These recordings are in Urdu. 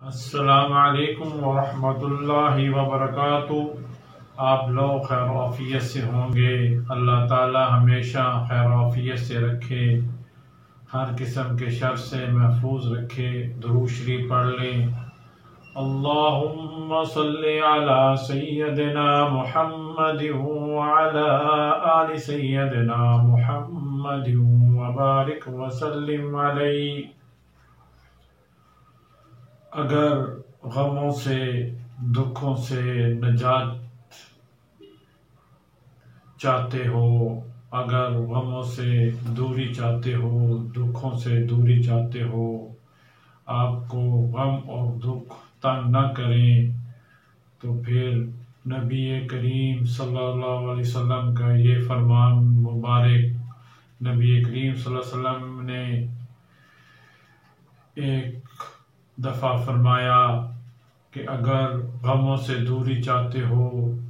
السلام علیکم ورحمۃ اللہ وبرکاتہ۔ آپ لوگ خیر و عافیت سے ہوں گے۔ اللہ تعالی ہمیشہ خیر و عافیت سے رکھے، ہر قسم کے شر سے محفوظ رکھے۔ درود شریف پڑھ لیں۔ اللہم صلی علی سیدنا محمد وعلی آل سیدنا محمد وبارک وسلم علیہ۔ اگر غموں سے، دکھوں سے نجات چاہتے ہو، اگر غموں سے دوری چاہتے ہو، دکھوں سے دوری چاہتے ہو، آپ کو غم اور دکھ تنگ نہ کریں، تو پھر نبی کریم صلی اللہ علیہ وسلم کا یہ فرمان مبارک، نبی کریم صلی اللہ علیہ وسلم نے ایک دفعہ فرمایا کہ اگر غموں سے دوری چاہتے ہو،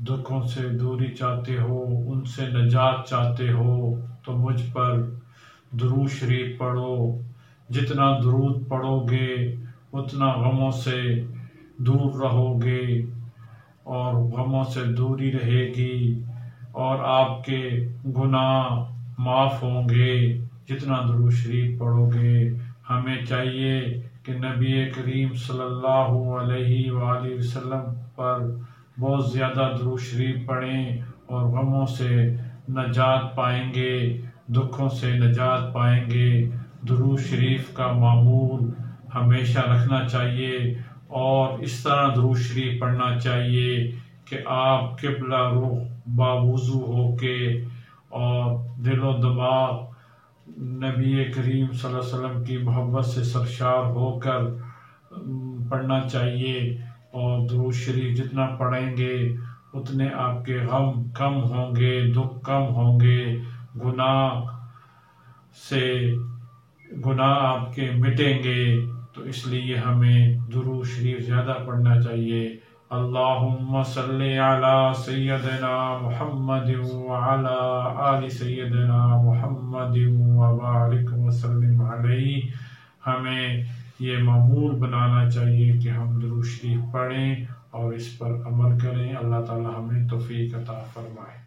دکھوں سے دوری چاہتے ہو، ان سے نجات چاہتے ہو، تو مجھ پر درود شریف پڑھو۔ جتنا درود پڑھو گے اتنا غموں سے دور رہو گے اور غموں سے دوری رہے گی اور آپ کے گناہ معاف ہوں گے جتنا درود شریف پڑھو گے۔ ہمیں چاہیے کہ نبی کریم صلی اللہ علیہ وآلہ وسلم پر بہت زیادہ درود شریف پڑھیں اور غموں سے نجات پائیں گے، دکھوں سے نجات پائیں گے۔ درود شریف کا معمول ہمیشہ رکھنا چاہیے اور اس طرح درود شریف پڑھنا چاہیے کہ آپ قبلہ رخ باوضو ہو کے اور دل و دماغ نبی کریم صلی اللہ علیہ وسلم کی محبت سے سرشار ہو کر پڑھنا چاہیے، اور درود شریف جتنا پڑھیں گے اتنے آپ کے غم کم ہوں گے، دکھ کم ہوں گے، گناہ آپ کے مٹیں گے۔ تو اس لیے ہمیں درود شریف زیادہ پڑھنا چاہیے۔ اللہم صلی علی سیدنا محمد وعلی آل سیدنا محمد وبارک وسلم علیہ۔ ہمیں یہ معمول بنانا چاہیے کہ ہم درود شریف پڑھیں اور اس پر عمل کریں۔ اللہ تعالی ہمیں توفیق عطا فرمائے۔